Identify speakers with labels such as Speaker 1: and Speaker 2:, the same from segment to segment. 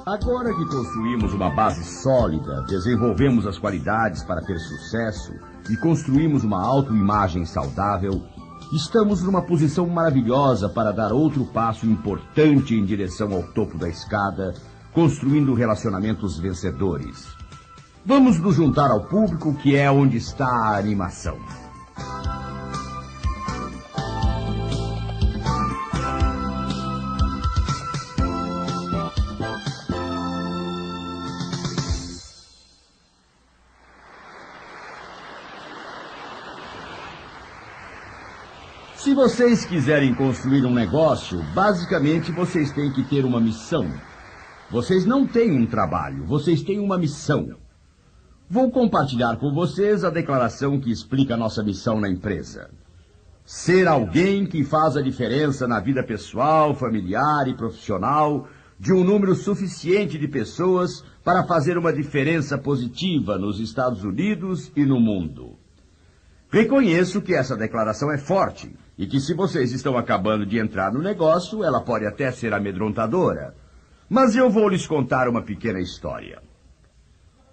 Speaker 1: Agora que construímos uma base sólida, desenvolvemos as qualidades para ter sucesso e construímos uma autoimagem saudável, estamos numa posição maravilhosa para dar outro passo importante em direção ao topo da escada, construindo relacionamentos vencedores. Vamos nos juntar ao público, que é onde está a animação. Se vocês quiserem construir um negócio, basicamente vocês têm que ter uma missão. Vocês não têm um trabalho, vocês têm uma missão. Vou compartilhar com vocês a declaração que explica a nossa missão na empresa. Ser alguém que faz a diferença na vida pessoal, familiar e profissional de um número suficiente de pessoas para fazer uma diferença positiva nos Estados Unidos e no mundo. Reconheço que essa declaração é forte e que, se vocês estão acabando de entrar no negócio, ela pode até ser amedrontadora. Mas eu vou lhes contar uma pequena história.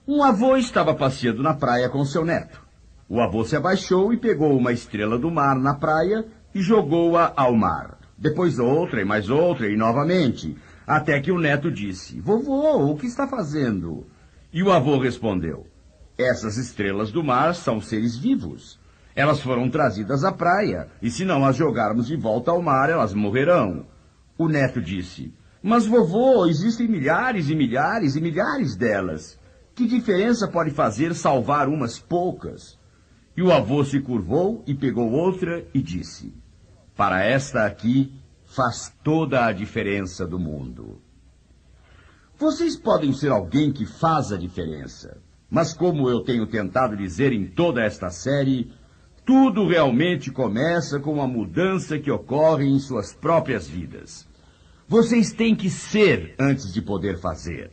Speaker 1: Um avô estava passeando na praia com seu neto. O avô se abaixou e pegou uma estrela do mar na praia e jogou-a ao mar. Depois outra e novamente, até que o neto disse: "Vovô, o que está fazendo?" E o avô respondeu: "Essas estrelas do mar são seres vivos. Elas foram trazidas à praia, e se não as jogarmos de volta ao mar, elas morrerão." O neto disse: "Mas, vovô, existem milhares e milhares e milhares delas. Que diferença pode fazer salvar umas poucas?" E o avô se curvou e pegou outra e disse: "Para esta aqui, faz toda a diferença do mundo." Vocês podem ser alguém que faz a diferença, mas como eu tenho tentado dizer em toda esta série, tudo realmente começa com a mudança que ocorre em suas próprias vidas. Vocês têm que ser antes de poder fazer.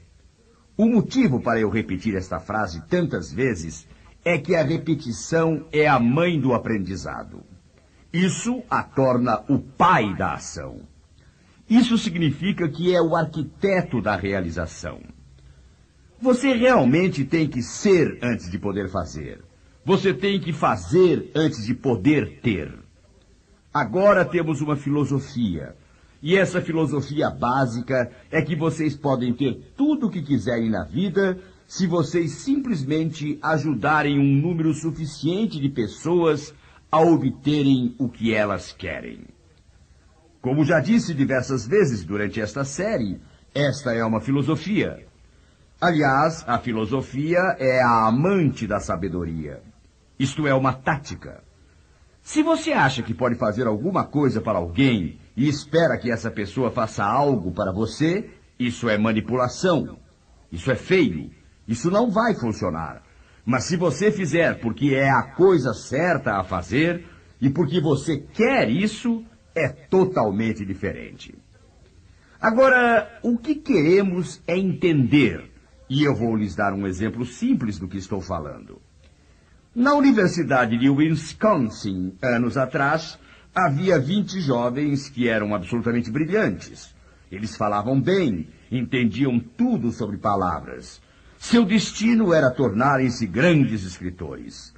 Speaker 1: O motivo para eu repetir esta frase tantas vezes é que a repetição é a mãe do aprendizado. Isso a torna o pai da ação. Isso significa que é o arquiteto da realização. Você realmente tem que ser antes de poder fazer. Você tem que fazer antes de poder ter. Agora temos uma filosofia. E essa filosofia básica é que vocês podem ter tudo o que quiserem na vida se vocês simplesmente ajudarem um número suficiente de pessoas a obterem o que elas querem. Como já disse diversas vezes durante esta série, esta é uma filosofia. Aliás, a filosofia é a amante da sabedoria. Isto é uma tática. Se você acha que pode fazer alguma coisa para alguém e espera que essa pessoa faça algo para você, isso é manipulação. Isso é feio. Isso não vai funcionar. Mas se você fizer porque é a coisa certa a fazer e porque você quer isso, é totalmente diferente. Agora, o que queremos é entender. E eu vou lhes dar um exemplo simples do que estou falando. Na Universidade de Wisconsin, anos atrás, havia 20 jovens que eram absolutamente brilhantes. Eles falavam bem, entendiam tudo sobre palavras. Seu destino era tornarem-se grandes escritores.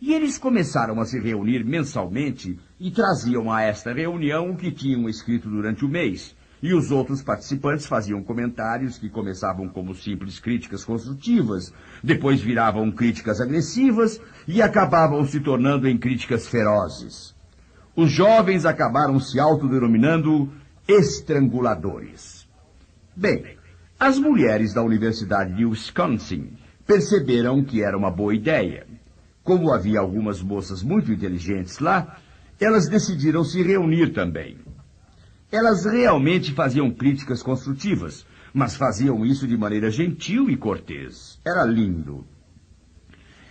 Speaker 1: E eles começaram a se reunir mensalmente e traziam a esta reunião o que tinham escrito durante o mês. E os outros participantes faziam comentários que começavam como simples críticas construtivas, depois viravam críticas agressivas e acabavam se tornando em críticas ferozes. Os jovens acabaram se autodenominando estranguladores. Bem, as mulheres da Universidade de Wisconsin perceberam que era uma boa ideia. Como havia algumas moças muito inteligentes lá, elas decidiram se reunir também. Elas realmente faziam críticas construtivas, mas faziam isso de maneira gentil e cortês. Era lindo.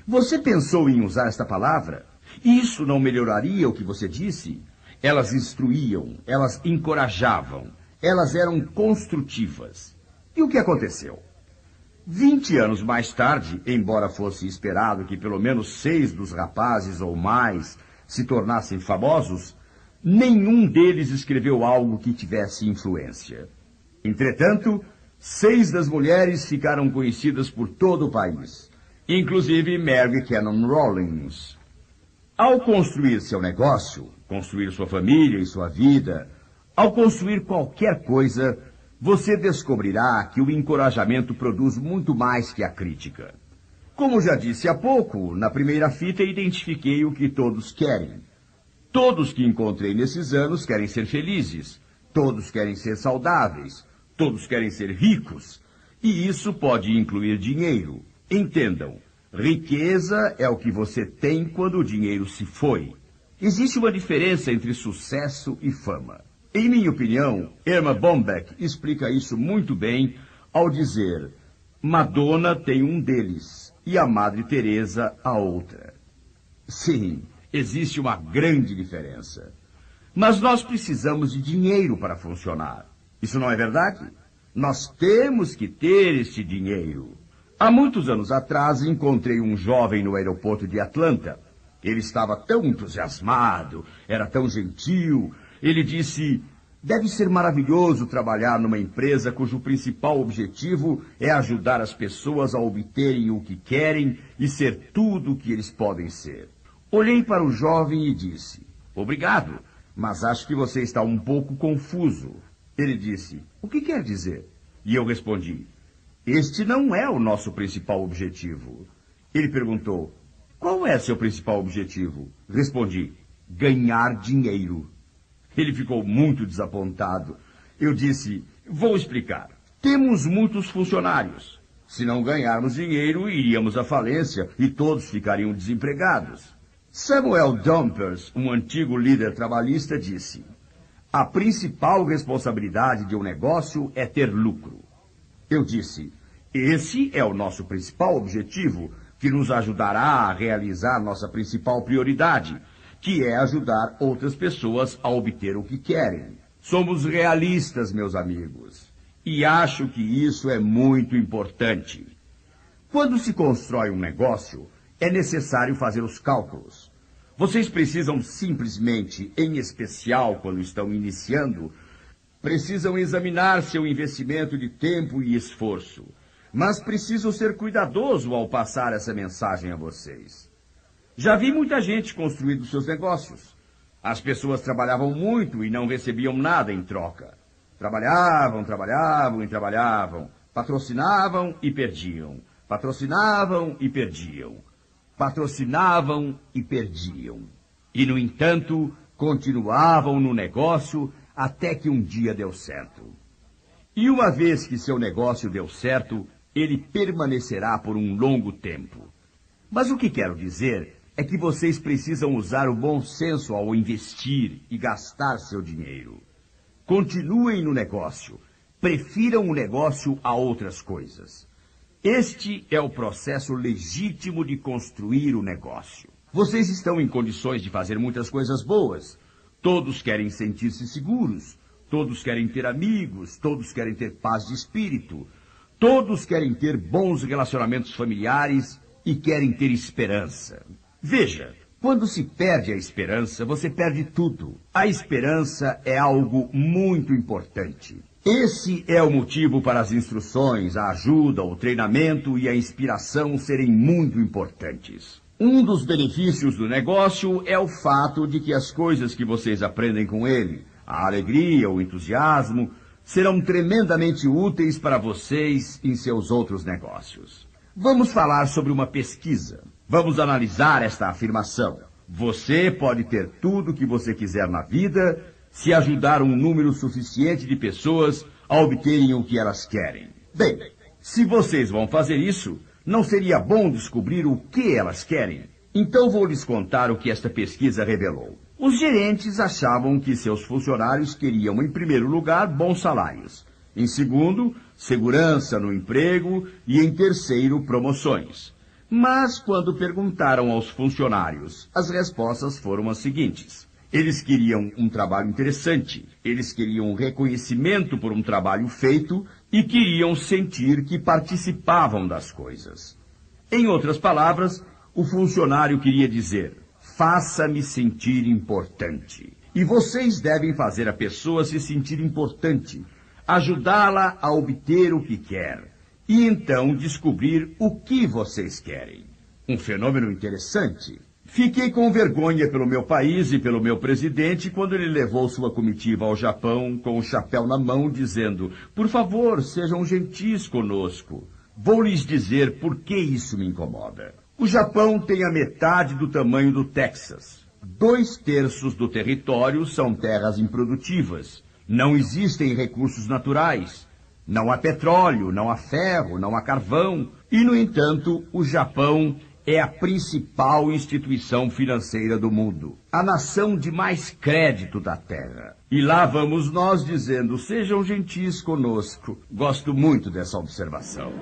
Speaker 1: Você pensou em usar esta palavra? Isso não melhoraria o que você disse? Elas instruíam, elas encorajavam, elas eram construtivas. E o que aconteceu? 20 anos mais tarde, embora fosse esperado que pelo menos 6 dos rapazes ou mais se tornassem famosos, nenhum deles escreveu algo que tivesse influência. Entretanto, 6 das mulheres ficaram conhecidas por todo o país, inclusive Mary Cannon Rawlings. Ao construir seu negócio, construir sua família e sua vida, ao construir qualquer coisa, você descobrirá que o encorajamento produz muito mais que a crítica. Como já disse há pouco, na primeira fita identifiquei o que todos querem. Todos que encontrei nesses anos querem ser felizes, todos querem ser saudáveis, todos querem ser ricos, e isso pode incluir dinheiro. Entendam, riqueza é o que você tem quando o dinheiro se foi. Existe uma diferença entre sucesso e fama. Em minha opinião, Erma Bombeck explica isso muito bem ao dizer: Madonna tem um deles e a Madre Teresa a outra. Sim, existe uma grande diferença. Mas nós precisamos de dinheiro para funcionar. Isso não é verdade? Nós temos que ter este dinheiro. Há muitos anos atrás, encontrei um jovem no aeroporto de Atlanta. Ele estava tão entusiasmado, era tão gentil. Ele disse: deve ser maravilhoso trabalhar numa empresa cujo principal objetivo é ajudar as pessoas a obterem o que querem e ser tudo o que eles podem ser. Olhei para o jovem e disse: obrigado, mas acho que você está um pouco confuso. Ele disse: o que quer dizer? E eu respondi: este não é o nosso principal objetivo. Ele perguntou: qual é seu principal objetivo? Respondi: ganhar dinheiro. Ele ficou muito desapontado. Eu disse: vou explicar. Temos muitos funcionários. Se não ganharmos dinheiro, iríamos à falência e todos ficariam desempregados. Samuel Dumpers, um antigo líder trabalhista, disse: a principal responsabilidade de um negócio é ter lucro. Eu disse: esse é o nosso principal objetivo, que nos ajudará a realizar nossa principal prioridade, que é ajudar outras pessoas a obter o que querem. Somos realistas, meus amigos, e acho que isso é muito importante. Quando se constrói um negócio, é necessário fazer os cálculos. Vocês precisam simplesmente, em especial quando estão iniciando, precisam examinar seu investimento de tempo e esforço. Mas preciso ser cuidadoso ao passar essa mensagem a vocês. Já vi muita gente construindo seus negócios. As pessoas trabalhavam muito e não recebiam nada em troca. Trabalhavam e trabalhavam. Patrocinavam e perdiam. Patrocinavam e perdiam. Patrocinavam e perdiam. E, no entanto, continuavam no negócio até que um dia deu certo. E uma vez que seu negócio deu certo, ele permanecerá por um longo tempo. Mas o que quero dizer é que vocês precisam usar o bom senso ao investir e gastar seu dinheiro. Continuem no negócio. Prefiram o negócio a outras coisas. Este é o processo legítimo de construir o negócio. Vocês estão em condições de fazer muitas coisas boas. Todos querem sentir-se seguros. Todos querem ter amigos. Todos querem ter paz de espírito. Todos querem ter bons relacionamentos familiares e querem ter esperança. Veja, quando se perde a esperança, você perde tudo. A esperança é algo muito importante. Esse é o motivo para as instruções, a ajuda, o treinamento e a inspiração serem muito importantes. Um dos benefícios do negócio é o fato de que as coisas que vocês aprendem com ele, a alegria, o entusiasmo, serão tremendamente úteis para vocês em seus outros negócios. Vamos falar sobre uma pesquisa. Vamos analisar esta afirmação. Você pode ter tudo o que você quiser na vida se ajudar um número suficiente de pessoas a obterem o que elas querem. Bem, se vocês vão fazer isso, não seria bom descobrir o que elas querem? Então vou lhes contar o que esta pesquisa revelou. Os gerentes achavam que seus funcionários queriam, em primeiro lugar, bons salários. Em segundo, segurança no emprego e, em terceiro, promoções. Mas, quando perguntaram aos funcionários, as respostas foram as seguintes. Eles queriam um trabalho interessante, eles queriam reconhecimento por um trabalho feito e queriam sentir que participavam das coisas. Em outras palavras, o funcionário queria dizer: faça-me sentir importante. E vocês devem fazer a pessoa se sentir importante. ajudá-la a obter o que quer e então descobrir o que vocês querem. Um fenômeno interessante. Fiquei com vergonha pelo meu país e pelo meu presidente quando ele levou sua comitiva ao Japão com o chapéu na mão, dizendo: por favor, sejam gentis conosco. Vou lhes dizer por que isso me incomoda. O Japão tem a metade do tamanho do Texas. 2/3 do território são terras improdutivas. Não existem recursos naturais. Não há petróleo, não há ferro, não há carvão. E, no entanto, o Japão é a principal instituição financeira do mundo, a nação de mais crédito da Terra. E lá vamos nós dizendo: sejam gentis conosco. Gosto muito dessa observação.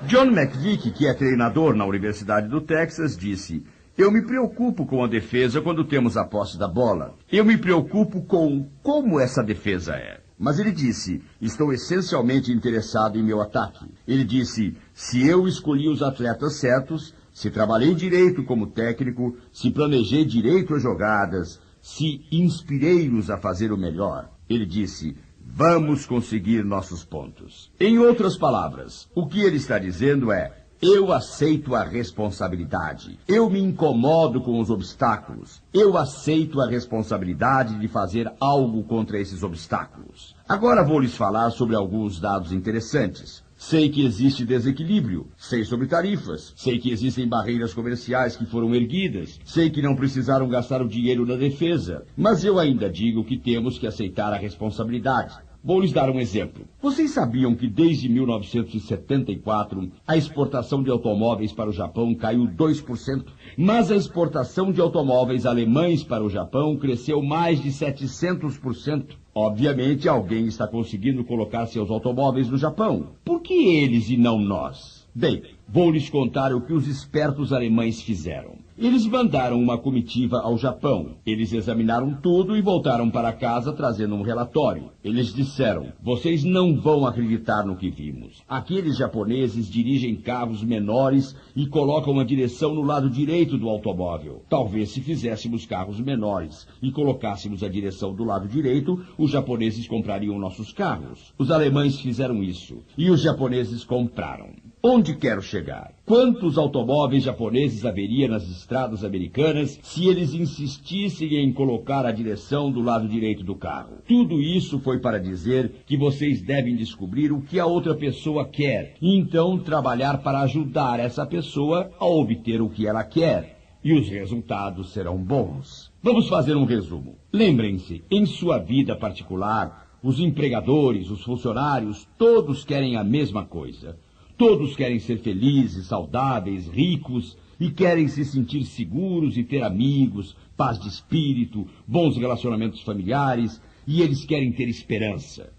Speaker 1: John McVick, que é treinador na Universidade do Texas, disse: eu me preocupo com a defesa quando temos a posse da bola. Eu me preocupo com como essa defesa é. Mas ele disse: estou essencialmente interessado em meu ataque. Ele disse: se eu escolhi os atletas certos, se trabalhei direito como técnico, se planejei direito as jogadas, se inspirei-os a fazer o melhor. Ele disse: vamos conseguir nossos pontos. Em outras palavras, o que ele está dizendo é: eu aceito a responsabilidade. Eu me incomodo com os obstáculos. Eu aceito a responsabilidade de fazer algo contra esses obstáculos. Agora vou lhes falar sobre alguns dados interessantes. Sei que existe desequilíbrio, sei sobre tarifas, sei que existem barreiras comerciais que foram erguidas, sei que não precisaram gastar o dinheiro na defesa, mas eu ainda digo que temos que aceitar a responsabilidade. Vou lhes dar um exemplo. Vocês sabiam que desde 1974 a exportação de automóveis para o Japão caiu 2%, mas a exportação de automóveis alemães para o Japão cresceu mais de 700%? Obviamente, alguém está conseguindo colocar seus automóveis no Japão. Por que eles e não nós? Bem, vou lhes contar o que os espertos alemães fizeram. Eles mandaram uma comitiva ao Japão. Eles examinaram tudo e voltaram para casa trazendo um relatório. Eles disseram: vocês não vão acreditar no que vimos. Aqueles japoneses dirigem carros menores e colocam a direção no lado direito do automóvel. Talvez se fizéssemos carros menores e colocássemos a direção do lado direito, os japoneses comprariam nossos carros. Os alemães fizeram isso e os japoneses compraram. Onde quero chegar? Quantos automóveis japoneses haveria nas estradas americanas se eles insistissem em colocar a direção do lado direito do carro? Tudo isso foi para dizer que vocês devem descobrir o que a outra pessoa quer e então trabalhar para ajudar essa pessoa a obter o que ela quer. E os resultados serão bons. Vamos fazer um resumo. Lembrem-se, em sua vida particular, os empregadores, os funcionários, todos querem a mesma coisa. Todos querem ser felizes, saudáveis, ricos e querem se sentir seguros e ter amigos, paz de espírito, bons relacionamentos familiares e eles querem ter esperança.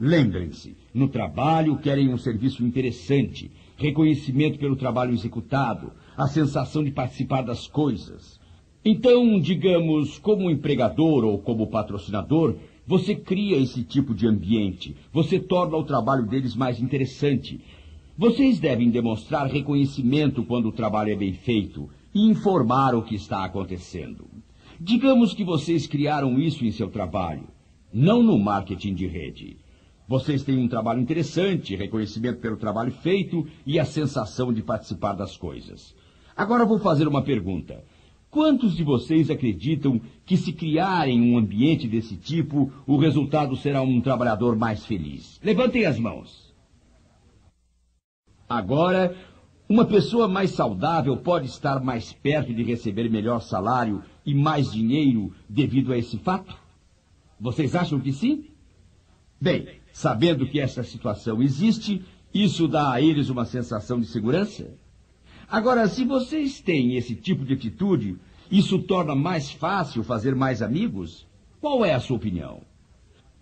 Speaker 1: Lembrem-se, no trabalho querem um serviço interessante, reconhecimento pelo trabalho executado, a sensação de participar das coisas. Então, digamos, como empregador ou como patrocinador, você cria esse tipo de ambiente, você torna o trabalho deles mais interessante. Vocês devem demonstrar reconhecimento quando o trabalho é bem feito e informar o que está acontecendo. Digamos que vocês criaram isso em seu trabalho, não no marketing de rede. Vocês têm um trabalho interessante, reconhecimento pelo trabalho feito e a sensação de participar das coisas. Agora vou fazer uma pergunta. Quantos de vocês acreditam que se criarem um ambiente desse tipo, o resultado será um trabalhador mais feliz? Levantem as mãos. Agora, uma pessoa mais saudável pode estar mais perto de receber melhor salário e mais dinheiro devido a esse fato? Vocês acham que sim? Bem, sabendo que essa situação existe, isso dá a eles uma sensação de segurança? Agora, se vocês têm esse tipo de atitude, isso torna mais fácil fazer mais amigos? Qual é a sua opinião?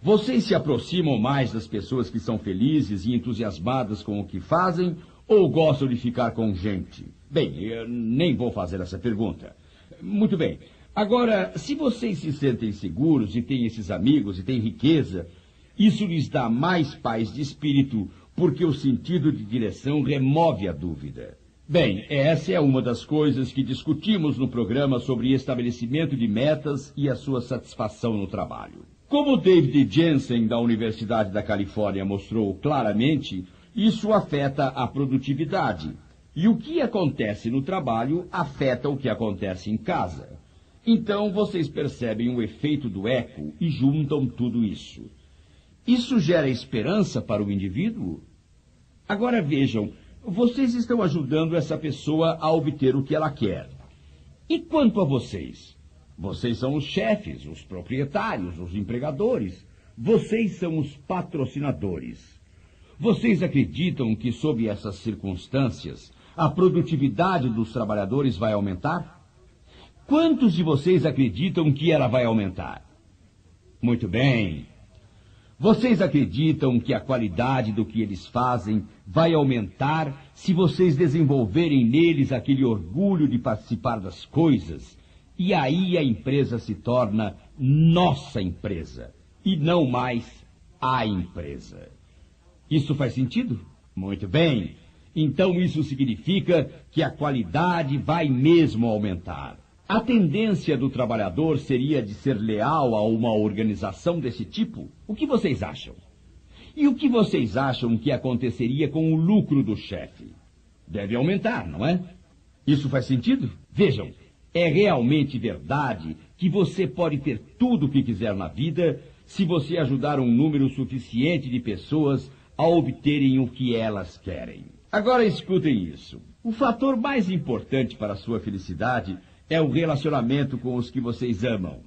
Speaker 1: Vocês se aproximam mais das pessoas que são felizes e entusiasmadas com o que fazem ou gostam de ficar com gente? Bem, eu nem vou fazer essa pergunta. Muito bem. Agora, se vocês se sentem seguros e têm esses amigos e têm riqueza, isso lhes dá mais paz de espírito porque o sentido de direção remove a dúvida. Bem, essa é uma das coisas que discutimos no programa sobre estabelecimento de metas e a sua satisfação no trabalho. Como David Jensen, da Universidade da Califórnia, mostrou claramente, isso afeta a produtividade. E o que acontece no trabalho afeta o que acontece em casa. Então, vocês percebem o efeito do eco e juntam tudo isso. Isso gera esperança para o indivíduo? Agora vejam, vocês estão ajudando essa pessoa a obter o que ela quer. E quanto a vocês? Vocês são os chefes, os proprietários, os empregadores. Vocês são os patrocinadores. Vocês acreditam que, sob essas circunstâncias, a produtividade dos trabalhadores vai aumentar? Quantos de vocês acreditam que ela vai aumentar? Muito bem. Vocês acreditam que a qualidade do que eles fazem vai aumentar se vocês desenvolverem neles aquele orgulho de participar das coisas? E aí a empresa se torna nossa empresa, e não mais a empresa. Isso faz sentido? Muito bem. Então isso significa que a qualidade vai mesmo aumentar. A tendência do trabalhador seria de ser leal a uma organização desse tipo? O que vocês acham? E o que vocês acham que aconteceria com o lucro do chefe? Deve aumentar, não é? Isso faz sentido? Vejam, é realmente verdade que você pode ter tudo o que quiser na vida se você ajudar um número suficiente de pessoas a obterem o que elas querem. Agora escutem isso. O fator mais importante para a sua felicidade é o relacionamento com os que vocês amam.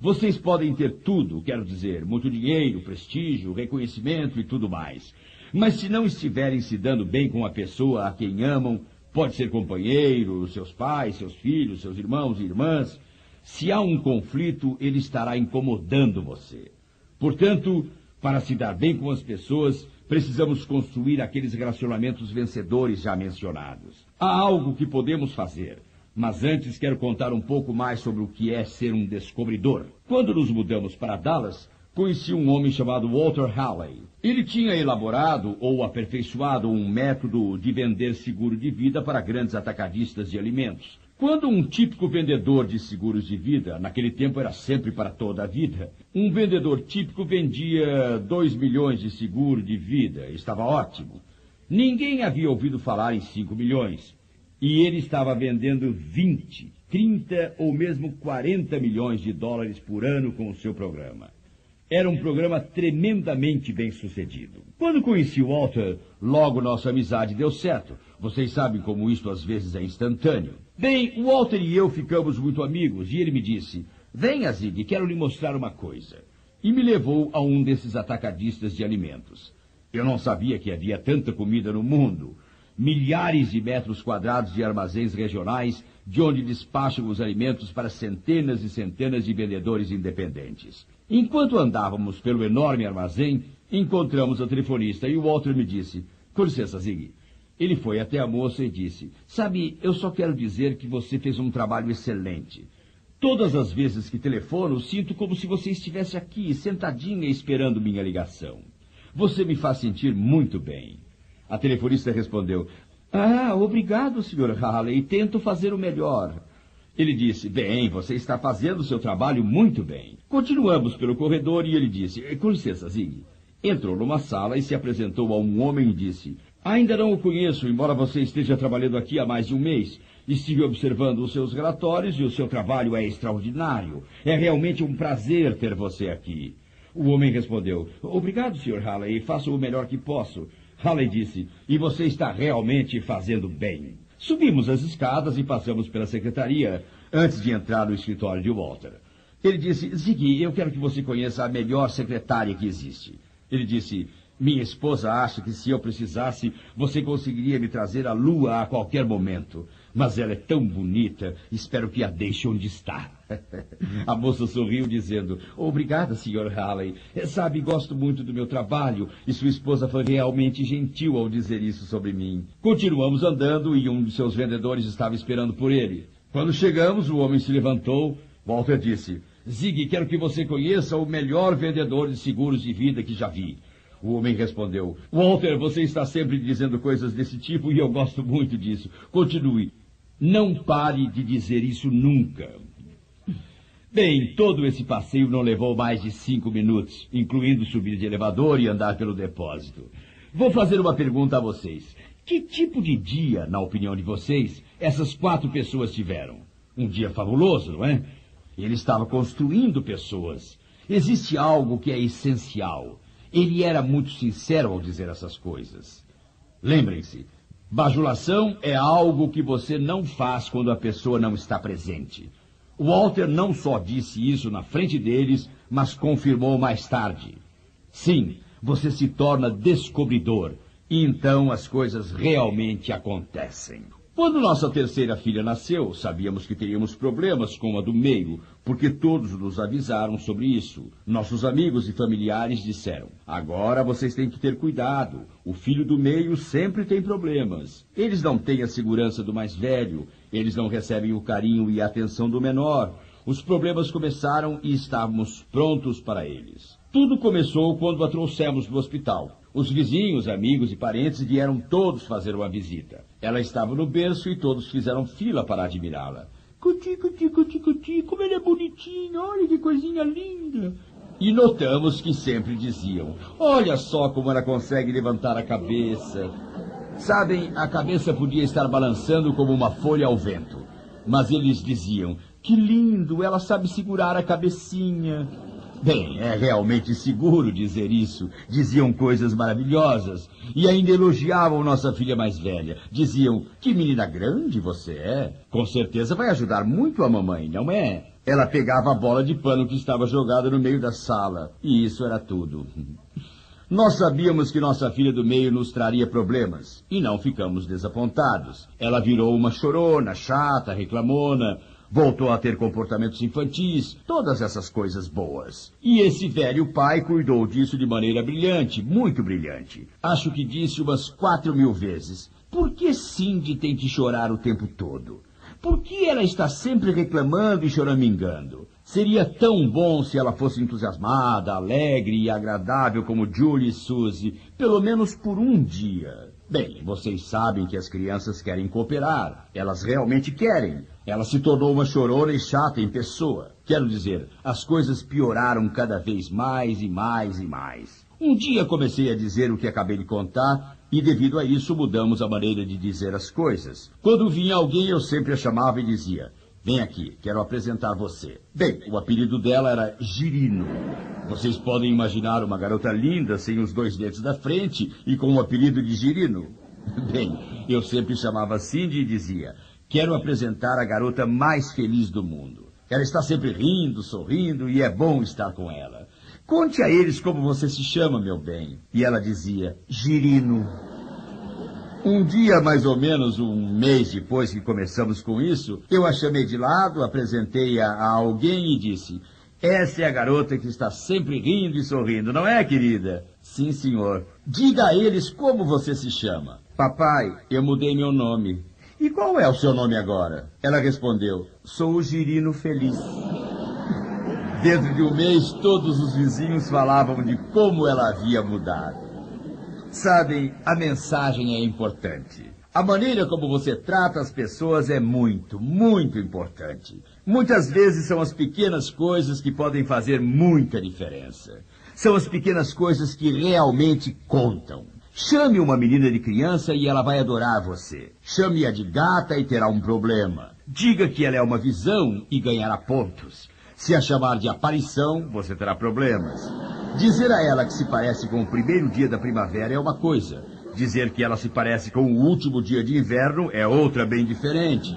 Speaker 1: Vocês podem ter tudo, quero dizer, muito dinheiro, prestígio, reconhecimento e tudo mais. Mas se não estiverem se dando bem com a pessoa a quem amam, pode ser companheiro, seus pais, seus filhos, seus irmãos e irmãs, se há um conflito, ele estará incomodando você. Portanto, para se dar bem com as pessoas, precisamos construir aqueles relacionamentos vencedores já mencionados. Há algo que podemos fazer. Mas antes quero contar um pouco mais sobre o que é ser um descobridor. Quando nos mudamos para Dallas, conheci um homem chamado Walter Halley. Ele tinha elaborado ou aperfeiçoado um método de vender seguro de vida para grandes atacadistas de alimentos. Quando um típico vendedor de seguros de vida, naquele tempo era sempre para toda a vida, um vendedor típico vendia 2 milhões de seguro de vida, estava ótimo. Ninguém havia ouvido falar em 5 milhões. E ele estava vendendo 20, 30 ou mesmo 40 milhões de dólares por ano com o seu programa. Era um programa tremendamente bem sucedido. Quando conheci o Walter, logo nossa amizade deu certo. Vocês sabem como isso às vezes é instantâneo. Bem, o Walter e eu ficamos muito amigos e ele me disse: "Venha, Zig, quero lhe mostrar uma coisa." E me levou a um desses atacadistas de alimentos. Eu não sabia que havia tanta comida no mundo. Milhares de metros quadrados de armazéns regionais, de onde despacham os alimentos para centenas e centenas de vendedores independentes. Enquanto andávamos pelo enorme armazém, encontramos a telefonista e o Walter me disse: "Com licença, Zig." Ele foi até a moça e disse: "Sabe, eu só quero dizer que você fez um trabalho excelente. Todas as vezes que telefono, sinto como se você estivesse aqui, sentadinha, esperando minha ligação. Você me faz sentir muito bem." A telefonista respondeu: "Ah, obrigado, Sr. Halley, tento fazer o melhor." Ele disse: "Bem, você está fazendo o seu trabalho muito bem." Continuamos pelo corredor e ele disse: "Com licença, Zig." Entrou numa sala e se apresentou a um homem e disse: "Ainda não o conheço, embora você esteja trabalhando aqui há mais de um mês. Estive observando os seus relatórios e o seu trabalho é extraordinário. É realmente um prazer ter você aqui." O homem respondeu: "Obrigado, Sr. Halley, faço o melhor que posso." Halley disse: "E você está realmente fazendo bem." Subimos as escadas e passamos pela secretaria antes de entrar no escritório de Walter. Ele disse: "Ziggy, eu quero que você conheça a melhor secretária que existe." Ele disse: "Minha esposa acha que se eu precisasse, você conseguiria me trazer à lua a qualquer momento. Mas ela é tão bonita, espero que a deixe onde está." A moça sorriu dizendo: "Obrigada, Sr. Halley. Sabe, gosto muito do meu trabalho e sua esposa foi realmente gentil ao dizer isso sobre mim." Continuamos andando e um de seus vendedores estava esperando por ele. Quando chegamos, o homem se levantou. Walter disse: "Zig, quero que você conheça o melhor vendedor de seguros de vida que já vi." O homem respondeu: "Walter, você está sempre dizendo coisas desse tipo e eu gosto muito disso. Continue. Não pare de dizer isso nunca." Bem, todo esse passeio não levou mais de 5 minutos, incluindo subir de elevador e andar pelo depósito. Vou fazer uma pergunta a vocês. Que tipo de dia, na opinião de vocês, essas 4 pessoas tiveram? Um dia fabuloso, não é? Ele estava construindo pessoas. Existe algo que é essencial. Ele era muito sincero ao dizer essas coisas. Lembrem-se, bajulação é algo que você não faz quando a pessoa não está presente. Walter não só disse isso na frente deles, mas confirmou mais tarde. Sim, você se torna descobridor, e então as coisas realmente acontecem. Quando nossa terceira filha nasceu, sabíamos que teríamos problemas com a do meio, porque todos nos avisaram sobre isso. Nossos amigos e familiares disseram: agora vocês têm que ter cuidado. O filho do meio sempre tem problemas. Eles não têm a segurança do mais velho, eles não recebem o carinho e a atenção do menor. Os problemas começaram e estávamos prontos para eles. Tudo começou quando a trouxemos do hospital. Os vizinhos, amigos e parentes vieram todos fazer uma visita. Ela estava no berço e todos fizeram fila para admirá-la. Cuti, cuti, cuti, cuti, como ele é bonitinho, olha que coisinha linda. E notamos que sempre diziam: olha só como ela consegue levantar a cabeça. Sabem, a cabeça podia estar balançando como uma folha ao vento. Mas eles diziam: que lindo, ela sabe segurar a cabecinha. Bem, é realmente seguro dizer isso. Diziam coisas maravilhosas. E ainda elogiavam nossa filha mais velha. Diziam: que menina grande você é. Com certeza vai ajudar muito a mamãe, não é? Ela pegava a bola de pano que estava jogada no meio da sala. E isso era tudo. Nós sabíamos que nossa filha do meio nos traria problemas. E não ficamos desapontados. Ela virou uma chorona, chata, reclamona. Voltou a ter comportamentos infantis, todas essas coisas boas. E esse velho pai cuidou disso de maneira brilhante, muito brilhante. Acho que disse umas 4.000 vezes: por que Cindy tem que chorar o tempo todo? Por que ela está sempre reclamando e choramingando? Seria tão bom se ela fosse entusiasmada, alegre e agradável como Julie e Suzy, pelo menos por um dia. Bem, vocês sabem que as crianças querem cooperar. Elas realmente querem. Ela se tornou uma chorona e chata em pessoa. Quero dizer, as coisas pioraram cada vez mais e mais e mais. Um dia comecei a dizer o que acabei de contar e, devido a isso, mudamos a maneira de dizer as coisas. Quando vinha alguém, eu sempre a chamava e dizia: vem aqui, quero apresentar você. Bem, o apelido dela era Girino. Vocês podem imaginar uma garota linda sem os 2 dentes da frente e com o apelido de Girino? Bem, eu sempre chamava Cindy e dizia: quero apresentar a garota mais feliz do mundo. Ela está sempre rindo, sorrindo e é bom estar com ela. Conte a eles como você se chama, meu bem. E ela dizia: Girino. Um dia, mais ou menos um mês depois que começamos com isso, eu a chamei de lado, apresentei-a a alguém e disse: essa é a garota que está sempre rindo e sorrindo, não é, querida? Sim, senhor. Diga a eles como você se chama. Papai, eu mudei meu nome. E qual é o seu nome agora? Ela respondeu: sou o Girino Feliz. Dentro de um mês, todos os vizinhos falavam de como ela havia mudado. Sabem, a mensagem é importante. A maneira como você trata as pessoas é muito, muito importante. Muitas vezes são as pequenas coisas que podem fazer muita diferença. São as pequenas coisas que realmente contam. Chame uma menina de criança e ela vai adorar você. Chame-a de gata e terá um problema. Diga que ela é uma visão e ganhará pontos. Se a chamar de aparição, você terá problemas. Dizer a ela que se parece com o primeiro dia da primavera é uma coisa. Dizer que ela se parece com o último dia de inverno é outra bem diferente.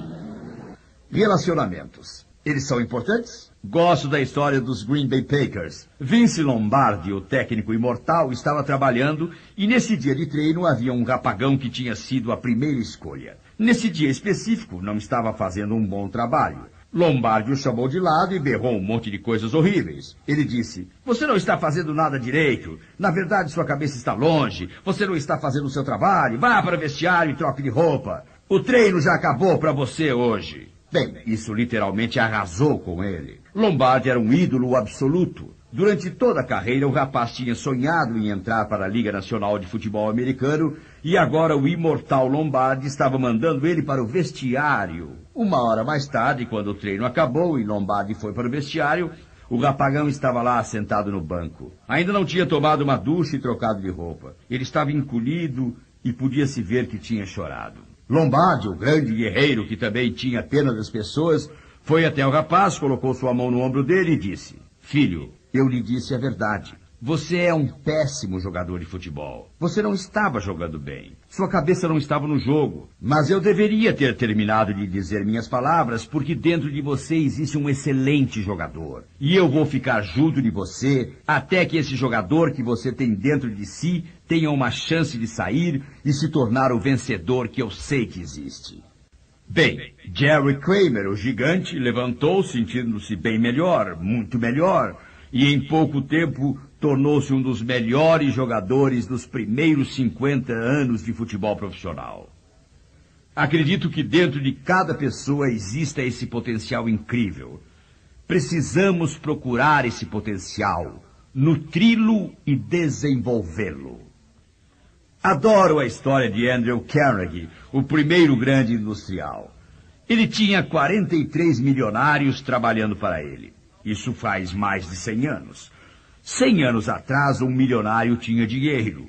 Speaker 1: Relacionamentos. Eles são importantes? Gosto da história dos Green Bay Packers. Vince Lombardi, o técnico imortal, estava trabalhando e nesse dia de treino havia um rapagão que tinha sido a primeira escolha. Nesse dia específico, não estava fazendo um bom trabalho. Lombardi o chamou de lado e berrou um monte de coisas horríveis. Ele disse: você não está fazendo nada direito. Na verdade, sua cabeça está longe. Você não está fazendo o seu trabalho. Vá para o vestiário e troque de roupa. O treino já acabou para você hoje. Bem, isso literalmente arrasou com ele. Lombardi era um ídolo absoluto. Durante toda a carreira, o rapaz tinha sonhado em entrar para a Liga Nacional de Futebol Americano e agora o imortal Lombardi estava mandando ele para o vestiário. Uma hora mais tarde, quando o treino acabou e Lombardi foi para o vestiário, o rapagão estava lá sentado no banco. Ainda não tinha tomado uma ducha e trocado de roupa. Ele estava encolhido e podia-se ver que tinha chorado. Lombardi, o grande guerreiro que também tinha pena das pessoas, foi até o rapaz, colocou sua mão no ombro dele e disse: "Filho, eu lhe disse a verdade. Você é um péssimo jogador de futebol. Você não estava jogando bem. Sua cabeça não estava no jogo. Mas eu deveria ter terminado de dizer minhas palavras, porque dentro de você existe um excelente jogador. E eu vou ficar junto de você até que esse jogador que você tem dentro de si tenha uma chance de sair e se tornar o vencedor que eu sei que existe." Bem, Jerry Kramer, o gigante, levantou sentindo-se bem melhor, muito melhor, e em pouco tempo tornou-se um dos melhores jogadores dos primeiros 50 anos de futebol profissional. Acredito que dentro de cada pessoa exista esse potencial incrível. Precisamos procurar esse potencial, nutri-lo e desenvolvê-lo. Adoro a história de Andrew Carnegie, o primeiro grande industrial. Ele tinha 43 milionários trabalhando para ele. Isso faz mais de 100 anos. 100 anos atrás, um milionário tinha dinheiro.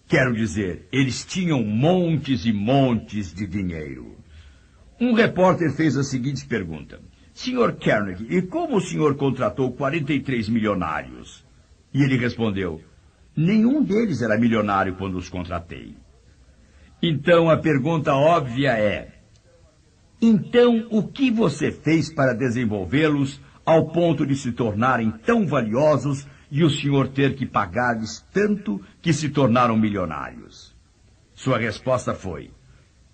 Speaker 1: Quero dizer, eles tinham montes e montes de dinheiro. Um repórter fez a seguinte pergunta: "Sr. Carnegie, e como o senhor contratou 43 milionários?" E ele respondeu: "Nenhum deles era milionário quando os contratei." Então a pergunta óbvia é: então o que você fez para desenvolvê-los ao ponto de se tornarem tão valiosos e o senhor ter que pagar-lhes tanto que se tornaram milionários? Sua resposta foi: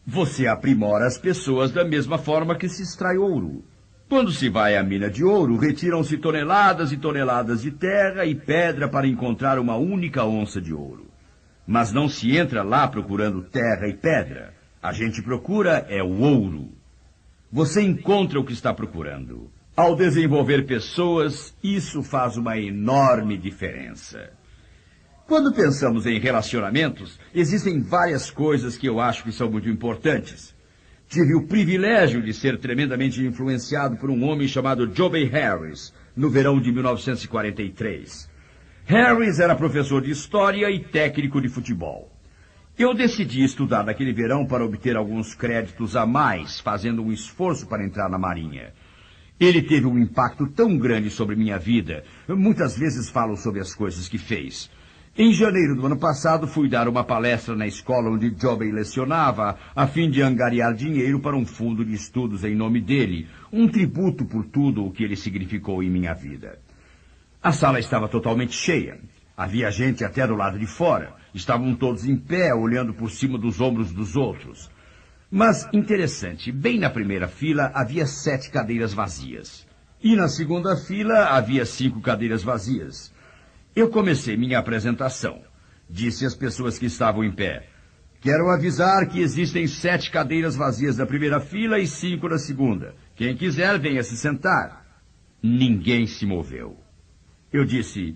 Speaker 1: você aprimora as pessoas da mesma forma que se extrai ouro. Quando se vai à mina de ouro, retiram-se toneladas e toneladas de terra e pedra para encontrar uma única onça de ouro. Mas não se entra lá procurando terra e pedra. A gente procura é o ouro. Você encontra o que está procurando. Ao desenvolver pessoas, isso faz uma enorme diferença. Quando pensamos em relacionamentos, existem várias coisas que eu acho que são muito importantes. Tive o privilégio de ser tremendamente influenciado por um homem chamado Joby Harris, no verão de 1943. Harris era professor de história e técnico de futebol. Eu decidi estudar naquele verão para obter alguns créditos a mais, fazendo um esforço para entrar na Marinha. Ele teve um impacto tão grande sobre minha vida. Muitas vezes falo sobre as coisas que fez. Em janeiro do ano passado, fui dar uma palestra na escola onde Joby lecionava, a fim de angariar dinheiro para um fundo de estudos em nome dele, um tributo por tudo o que ele significou em minha vida. A sala estava totalmente cheia. Havia gente até do lado de fora. Estavam todos em pé, olhando por cima dos ombros dos outros. Mas, interessante, bem na primeira fila havia 7 cadeiras vazias. E na segunda fila havia 5 cadeiras vazias. Eu comecei minha apresentação. Disse às pessoas que estavam em pé: quero avisar que existem 7 cadeiras vazias na primeira fila e 5 na segunda. Quem quiser, venha se sentar. Ninguém se moveu. Eu disse: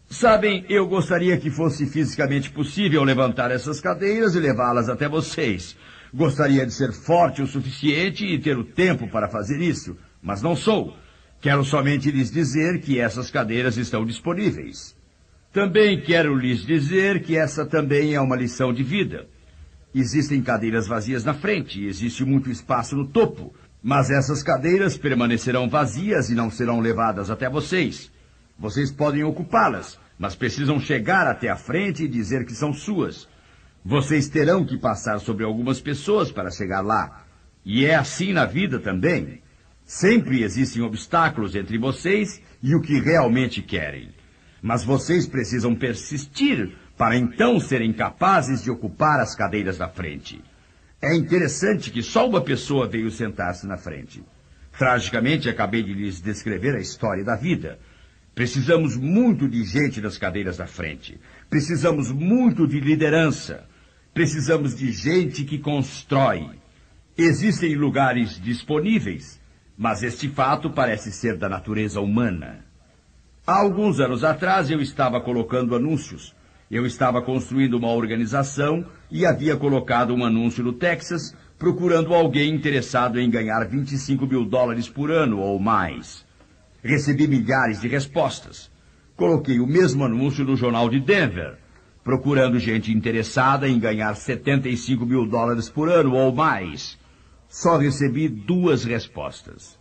Speaker 1: sabem, eu gostaria que fosse fisicamente possível levantar essas cadeiras e levá-las até vocês. Gostaria de ser forte o suficiente e ter o tempo para fazer isso, mas não sou. Quero somente lhes dizer que essas cadeiras estão disponíveis. Também quero lhes dizer que essa também é uma lição de vida. Existem cadeiras vazias na frente e existe muito espaço no topo, mas essas cadeiras permanecerão vazias e não serão levadas até vocês. Vocês podem ocupá-las, mas precisam chegar até a frente e dizer que são suas. Vocês terão que passar sobre algumas pessoas para chegar lá. E é assim na vida também. Sempre existem obstáculos entre vocês e o que realmente querem. Mas vocês precisam persistir para então serem capazes de ocupar as cadeiras da frente. É interessante que só uma pessoa veio sentar-se na frente. Tragicamente, acabei de lhes descrever a história da vida. Precisamos muito de gente nas cadeiras da frente. Precisamos muito de liderança. Precisamos de gente que constrói. Existem lugares disponíveis, mas este fato parece ser da natureza humana. Há alguns anos atrás eu estava colocando anúncios. Eu estava construindo uma organização e havia colocado um anúncio no Texas procurando alguém interessado em ganhar $25 mil por ano ou mais. Recebi milhares de respostas. Coloquei o mesmo anúncio no jornal de Denver, procurando gente interessada em ganhar $75 mil por ano ou mais. Só recebi 2 respostas.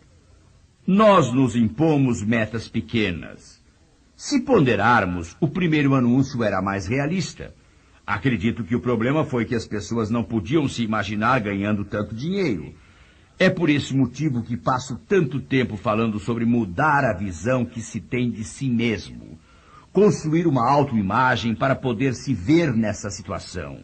Speaker 1: Nós nos impomos metas pequenas. Se ponderarmos, o primeiro anúncio era mais realista. Acredito que o problema foi que as pessoas não podiam se imaginar ganhando tanto dinheiro. É por esse motivo que passo tanto tempo falando sobre mudar a visão que se tem de si mesmo. Construir uma autoimagem para poder se ver nessa situação.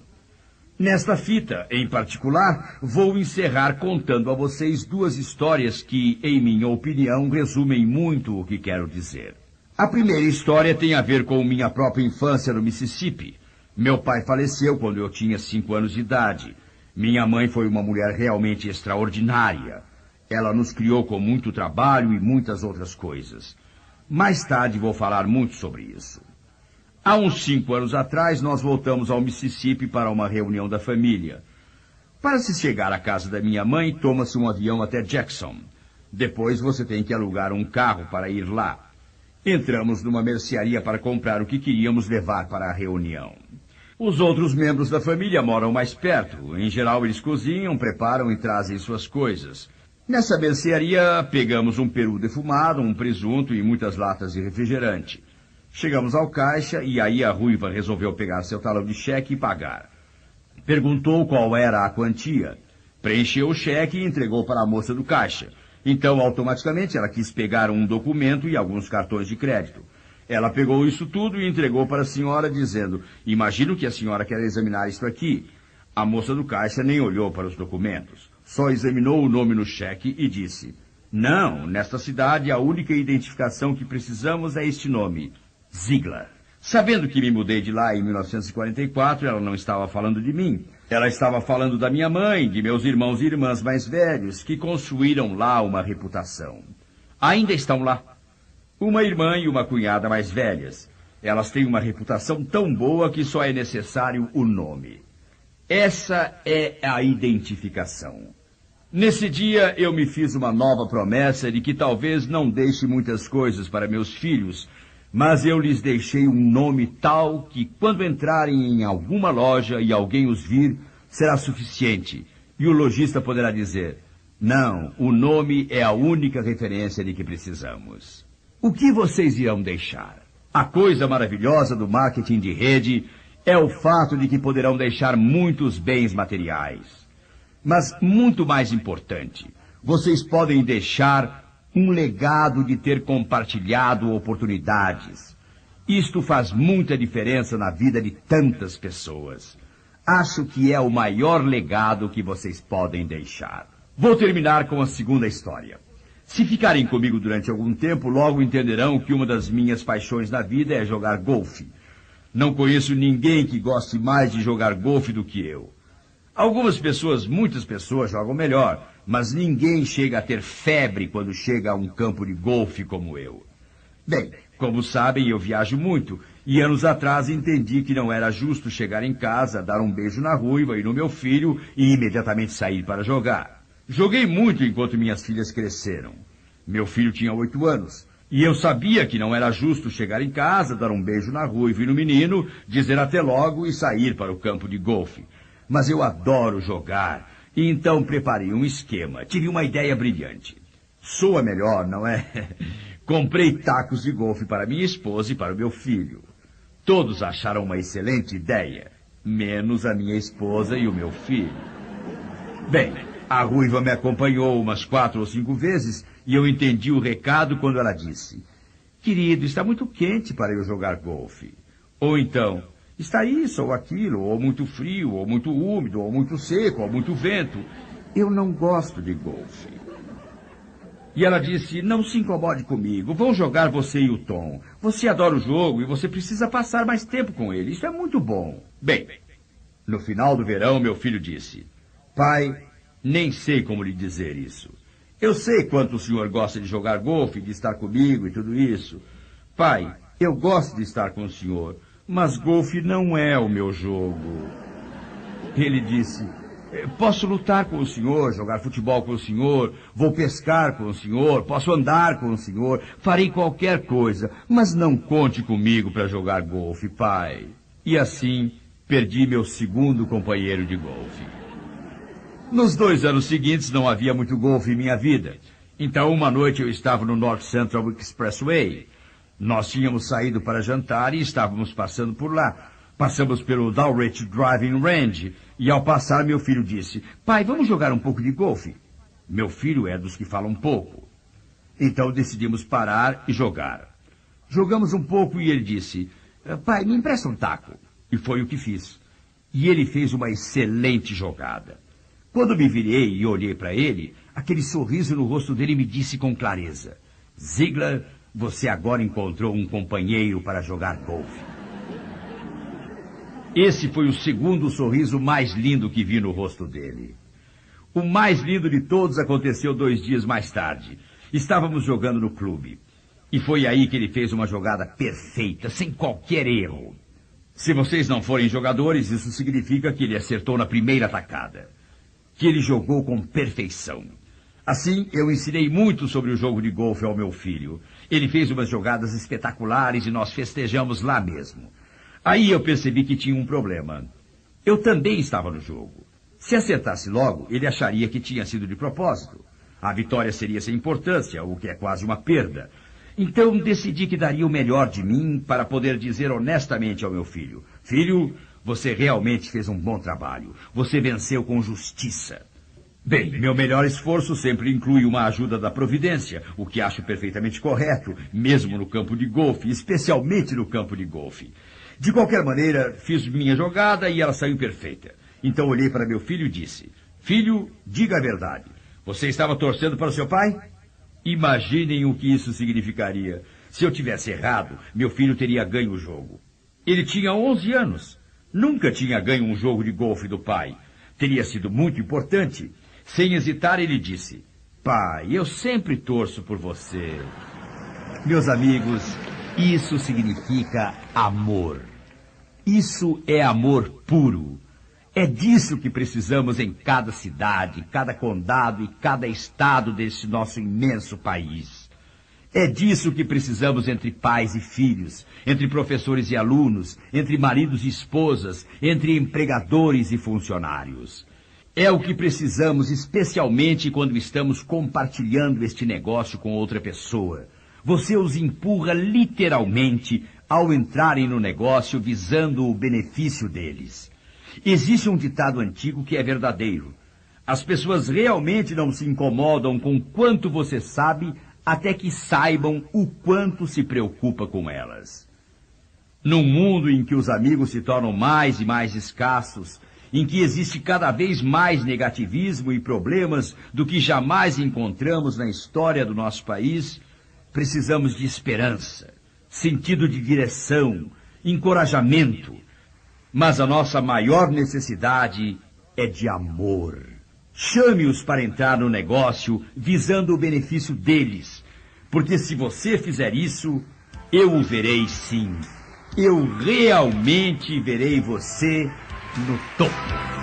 Speaker 1: Nesta fita, em particular, vou encerrar contando a vocês 2 histórias que, em minha opinião, resumem muito o que quero dizer. A primeira história tem a ver com minha própria infância no Mississippi. Meu pai faleceu quando eu tinha 5 anos de idade. Minha mãe foi uma mulher realmente extraordinária. Ela nos criou com muito trabalho e muitas outras coisas. Mais tarde vou falar muito sobre isso. Há uns 5 anos atrás, nós voltamos ao Mississippi para uma reunião da família. Para se chegar à casa da minha mãe, toma-se um avião até Jackson. Depois você tem que alugar um carro para ir lá. Entramos numa mercearia para comprar o que queríamos levar para a reunião. Os outros membros da família moram mais perto. Em geral, eles cozinham, preparam e trazem suas coisas. Nessa mercearia, pegamos um peru defumado, um presunto e muitas latas de refrigerante. Chegamos ao caixa e aí a ruiva resolveu pegar seu talão de cheque e pagar. Perguntou qual era a quantia. Preencheu o cheque e entregou para a moça do caixa. Então, automaticamente, ela quis pegar um documento e alguns cartões de crédito. Ela pegou isso tudo e entregou para a senhora, dizendo, imagino que a senhora quer examinar isto aqui. A moça do caixa nem olhou para os documentos. Só examinou o nome no cheque e disse, não, nesta cidade a única identificação que precisamos é este nome, Ziegler. Sabendo que me mudei de lá em 1944, ela não estava falando de mim. Ela estava falando da minha mãe, de meus irmãos e irmãs mais velhos, que construíram lá uma reputação. Ainda estão lá. Uma irmã e uma cunhada mais velhas. Elas têm uma reputação tão boa que só é necessário o nome. Essa é a identificação. Nesse dia, eu me fiz uma nova promessa de que talvez não deixe muitas coisas para meus filhos, mas eu lhes deixei um nome tal que, quando entrarem em alguma loja e alguém os vir, será suficiente. E o lojista poderá dizer, não, o nome é a única referência de que precisamos. O que vocês irão deixar? A coisa maravilhosa do marketing de rede é o fato de que poderão deixar muitos bens materiais. Mas, muito mais importante, vocês podem deixar um legado de ter compartilhado oportunidades. Isto faz muita diferença na vida de tantas pessoas. Acho que é o maior legado que vocês podem deixar. Vou terminar com a segunda história. Se ficarem comigo durante algum tempo, logo entenderão que uma das minhas paixões na vida é jogar golfe. Não conheço ninguém que goste mais de jogar golfe do que eu. Algumas pessoas, muitas pessoas jogam melhor, mas ninguém chega a ter febre quando chega a um campo de golfe como eu. Bem, como sabem, eu viajo muito, e anos atrás entendi que não era justo chegar em casa, dar um beijo na ruiva e no meu filho e imediatamente sair para jogar. Joguei muito enquanto minhas filhas cresceram. Meu filho tinha 8 anos, e eu sabia que não era justo chegar em casa, dar um beijo na ruiva e no menino, dizer até logo e sair para o campo de golfe. Mas eu adoro jogar, e então preparei um esquema. Tive uma ideia brilhante. Soa melhor, não é? Comprei tacos de golfe para minha esposa e para o meu filho. Todos acharam uma excelente ideia, menos a minha esposa e o meu filho. Bem, a ruiva me acompanhou umas 4 ou 5 vezes e eu entendi o recado quando ela disse, querido, está muito quente para eu jogar golfe. Ou então, está isso ou aquilo, ou muito frio, ou muito úmido, ou muito seco, ou muito vento. Eu não gosto de golfe. E ela disse, não se incomode comigo, vão jogar você e o Tom. Você adora o jogo e você precisa passar mais tempo com ele. Isso é muito bom. Bem, no final do verão, meu filho disse, pai, nem sei como lhe dizer isso. Eu sei quanto o senhor gosta de jogar golfe, de estar comigo e tudo isso. Pai, eu gosto de estar com o senhor. mas golfe não é o meu jogo. Ele disse: posso lutar com o senhor, jogar futebol com o senhor, vou pescar com o senhor, posso andar com o senhor, farei qualquer coisa, mas não conte comigo para jogar golfe, pai. E assim, perdi meu segundo companheiro de golfe. Nos 2 anos seguintes não havia muito golfe em minha vida. Então, uma noite eu estava no North Central Expressway. Nós tínhamos saído para jantar e estávamos passando por lá. Passamos pelo Dulwich Driving Range e, ao passar, meu filho disse: pai, vamos jogar um pouco de golfe? Meu filho é dos que falam pouco. Então decidimos parar e jogar. Jogamos um pouco e ele disse: pai, me empresta um taco. E foi o que fiz. E ele fez uma excelente jogada. Quando me virei e olhei para ele, aquele sorriso no rosto dele me disse com clareza: Ziegler, você agora encontrou um companheiro para jogar golfe. Esse foi o segundo sorriso mais lindo que vi no rosto dele. O mais lindo de todos aconteceu 2 dias mais tarde. Estávamos jogando no clube. E foi aí que ele fez uma jogada perfeita, sem qualquer erro. Se vocês não forem jogadores, isso significa que ele acertou na primeira tacada. Que ele jogou com perfeição. Assim, eu ensinei muito sobre o jogo de golfe ao meu filho. Ele fez umas jogadas espetaculares e nós festejamos lá mesmo. Aí eu percebi que tinha um problema. Eu também estava no jogo. Se acertasse logo, ele acharia que tinha sido de propósito. A vitória seria sem importância, o que é quase uma perda. Então decidi que daria o melhor de mim para poder dizer honestamente ao meu filho: filho, você realmente fez um bom trabalho. Você venceu com justiça. Bem, meu melhor esforço sempre inclui uma ajuda da providência, o que acho perfeitamente correto, mesmo no campo de golfe, especialmente no campo de golfe. De qualquer maneira, fiz minha jogada e ela saiu perfeita. Então olhei para meu filho e disse: filho, diga a verdade. Você estava torcendo para o seu pai? Imaginem o que isso significaria. Se eu tivesse errado, meu filho teria ganho o jogo. Ele tinha 11 anos. Nunca tinha ganho um jogo de golfe do pai. Teria sido muito importante. Sem hesitar, ele disse: pai, eu sempre torço por você. Meus amigos, isso significa amor. Isso é amor puro. É disso que precisamos em cada cidade, cada condado e cada estado desse nosso imenso país. É disso que precisamos entre pais e filhos, entre professores e alunos, entre maridos e esposas, entre empregadores e funcionários. É o que precisamos especialmente quando estamos compartilhando este negócio com outra pessoa. Você os empurra literalmente ao entrarem no negócio visando o benefício deles. Existe um ditado antigo que é verdadeiro. As pessoas realmente não se incomodam com quanto você sabe até que saibam o quanto se preocupa com elas. Num mundo em que os amigos se tornam mais e mais escassos, em que existe cada vez mais negativismo e problemas do que jamais encontramos na história do nosso país, precisamos de esperança, sentido de direção, encorajamento. Mas a nossa maior necessidade é de amor. Chame-os para entrar no negócio visando o benefício deles, porque se você fizer isso, eu o verei sim. Eu realmente verei você no topo.